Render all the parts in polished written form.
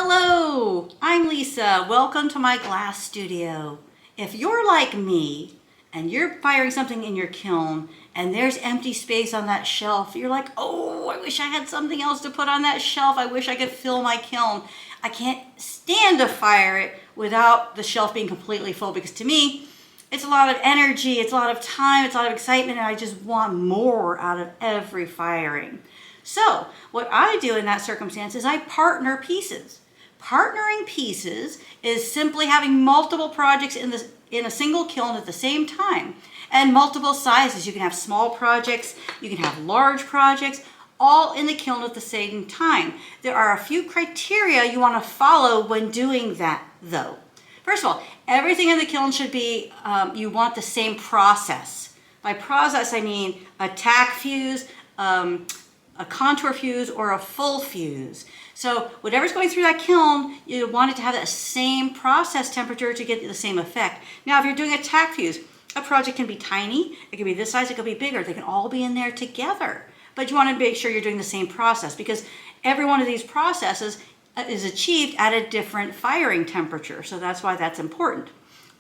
Hello, I'm Lisa. Welcome to my glass studio. If you're like me and you're firing something in your kiln and there's empty space on that shelf, you're like, oh, I wish I had something else to put on that shelf. I wish I could fill my kiln. I can't stand to fire it without the shelf being completely full, because to me, it's a lot of energy, it's a lot of time, it's a lot of excitement, and I just want more out of every firing. So what I do in that circumstance is I partner pieces. Partnering pieces is simply having multiple projects in a single kiln at the same time, and multiple sizes. You can have small projects, you can have large projects, all in the kiln at the same time. There are a few criteria you want to follow when doing that, though. First of all, everything in the kiln should be, you want the same process. By process, I mean a tack fuse, a contour fuse, or a full fuse. So whatever's going through that kiln, you want it to have that same process temperature to get the same effect. Now, if you're doing a tack fuse, a project can be tiny, it can be this size, it could be bigger. They can all be in there together. But you want to make sure you're doing the same process, because every one of these processes is achieved at a different firing temperature. So that's why that's important.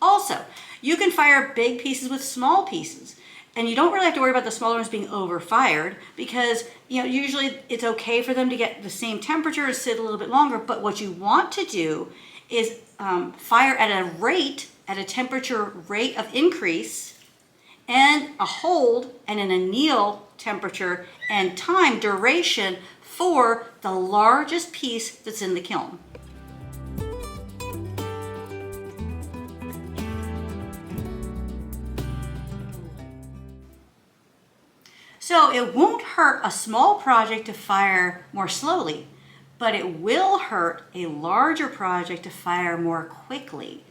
Also, you can fire big pieces with small pieces. And you don't really have to worry about the smaller ones being overfired, because usually it's okay for them to get the same temperature and sit a little bit longer. But what you want to do is fire at a temperature rate of increase, and a hold and an anneal temperature and time duration for the largest piece that's in the kiln. So it won't hurt a small project to fire more slowly, but it will hurt a larger project to fire more quickly.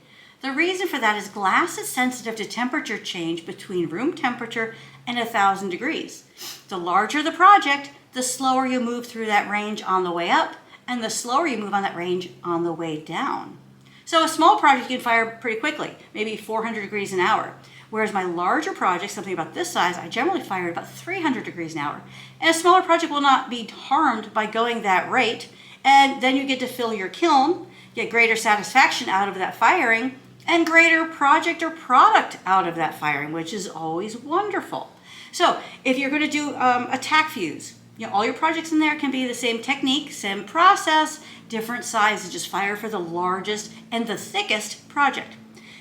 The reason for that is glass is sensitive to temperature change between room temperature and 1,000 degrees. The larger the project, the slower you move through that range on the way up, and the slower you move on that range on the way down. So a small project you can fire pretty quickly, maybe 400 degrees an hour. Whereas my larger project, something about this size, I generally fire at about 300 degrees an hour. And a smaller project will not be harmed by going that rate. And then you get to fill your kiln, get greater satisfaction out of that firing, and greater project or product out of that firing, which is always wonderful. So if you're going to do a tack fuse, all your projects in there can be the same technique, same process, different sizes. Just fire for the largest and the thickest project.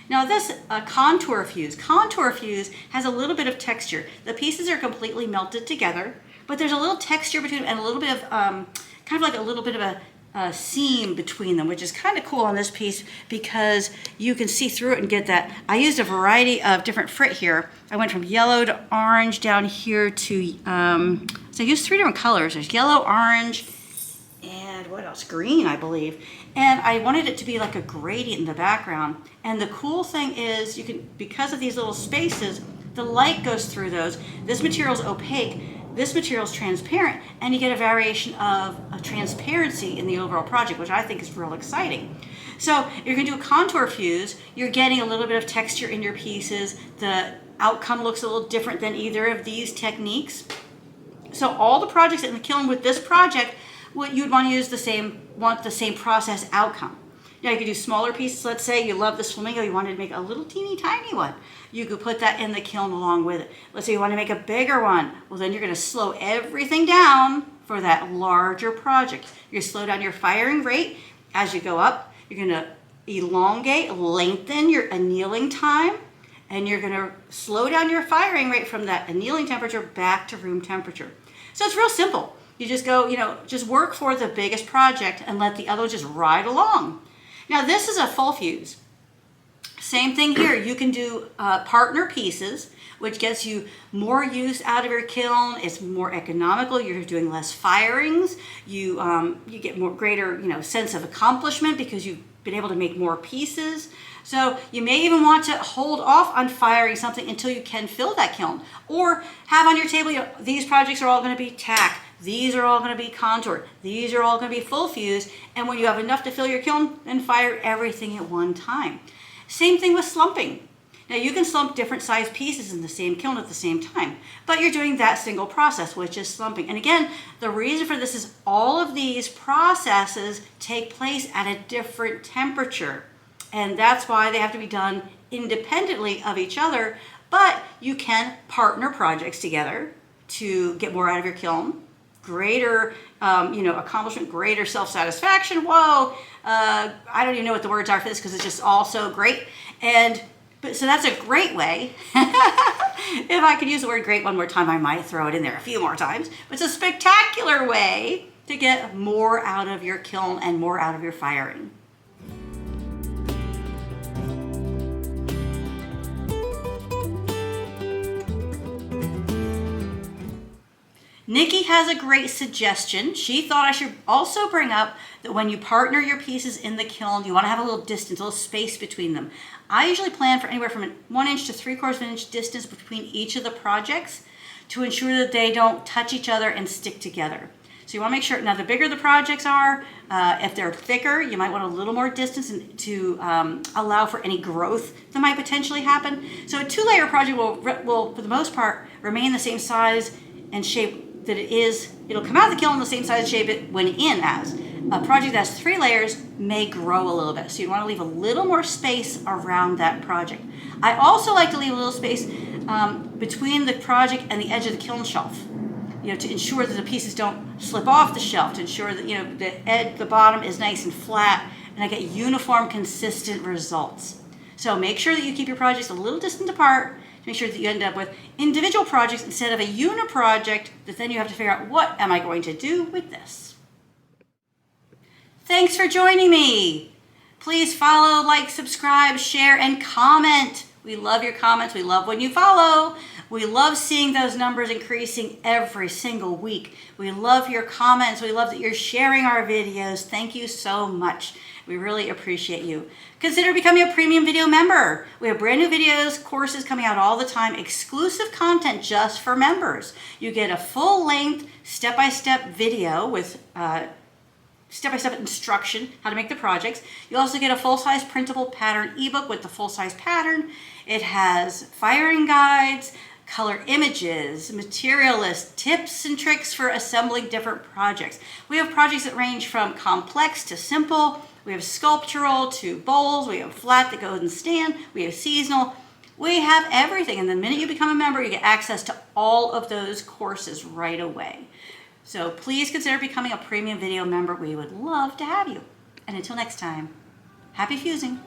Now this contour fuse has a little bit of texture. The pieces are completely melted together, but there's a little texture between them and a little bit of, kind of like a little bit of a seam between them, which is kind of cool on this piece because you can see through it and get that. I used a variety of different frit here. I went from yellow to orange down here to, so I used 3 different colors. There's yellow, orange, and what else? Green, I believe. And I wanted it to be like a gradient in the background. And the cool thing is you can, because of these little spaces, the light goes through those. This material is opaque, this material is transparent, and you get a variation of a transparency in the overall project, which I think is real exciting. So you're going to do a contour fuse, you're getting a little bit of texture in your pieces. The outcome looks a little different than either of these techniques. So all the projects in the kiln with this project, you'd want to use the same process outcome. Now you could do smaller pieces. Let's say you love this flamingo, you wanted to make a little teeny tiny one. You could put that in the kiln along with it. Let's say you want to make a bigger one. Well, then you're going to slow everything down for that larger project. You're going to slow down your firing rate as you go up. You're going to elongate, lengthen your annealing time, and you're going to slow down your firing rate from that annealing temperature back to room temperature. So it's real simple. You just go, just work for the biggest project and let the other just ride along. Now this is a full fuse. Same thing here. You can do partner pieces, which gets you more use out of your kiln. It's more economical. You're doing less firings. You get more greater sense of accomplishment because you've been able to make more pieces. So you may even want to hold off on firing something until you can fill that kiln, or have on your table, these projects are all going to be tack. These are all going to be contoured. These are all going to be full fuse. And when you have enough to fill your kiln, then fire everything at one time. Same thing with slumping. Now you can slump different size pieces in the same kiln at the same time, but you're doing that single process, which is slumping. And again, the reason for this is all of these processes take place at a different temperature. And that's why they have to be done independently of each other, but you can partner projects together to get more out of your kiln, greater accomplishment, greater self-satisfaction. Whoa, I don't even know what the words are for this because it's just all so great. So that's a great way. If I could use the word great one more time, I might throw it in there a few more times. But it's a spectacular way to get more out of your kiln and more out of your firing. Nikki has a great suggestion. She thought I should also bring up that when you partner your pieces in the kiln, you want to have a little distance, a little space between them. I usually plan for anywhere from 1 inch to 3/4 of an inch distance between each of the projects to ensure that they don't touch each other and stick together. So you want to make sure, now the bigger the projects are, if they're thicker, you might want a little more distance to allow for any growth that might potentially happen. So a 2-layer project will, for the most part, remain the same size and shape that it is. It'll come out of the kiln the same size and shape it went in as. A project that has 3 layers may grow a little bit, so you want to leave a little more space around that project. I also like to leave a little space between the project and the edge of the kiln shelf, to ensure that the pieces don't slip off the shelf, to ensure that the bottom is nice and flat, and I get uniform, consistent results. So make sure that you keep your projects a little distant apart to make sure that you end up with individual projects instead of a unit project that then you have to figure out, what am I going to do with this? Thanks for joining me. Please follow, like, subscribe, share, and comment. We love your comments. We love when you follow. We love seeing those numbers increasing every single week. We love your comments. We love that you're sharing our videos. Thank you so much. We really appreciate you. Consider becoming a premium video member. We have brand new videos, courses coming out all the time, exclusive content just for members. You get a full-length, step-by-step video with step-by-step instruction how to make the projects. You also get a full-size printable pattern ebook with the full-size pattern. It has firing guides, color images, material lists, tips and tricks for assembling different projects. We have projects that range from complex to simple. We have sculptural to bowls. We have flat that goes and stand. We have seasonal. We have everything. And the minute you become a member, you get access to all of those courses right away. So please consider becoming a premium video member. We would love to have you. And until next time, happy fusing.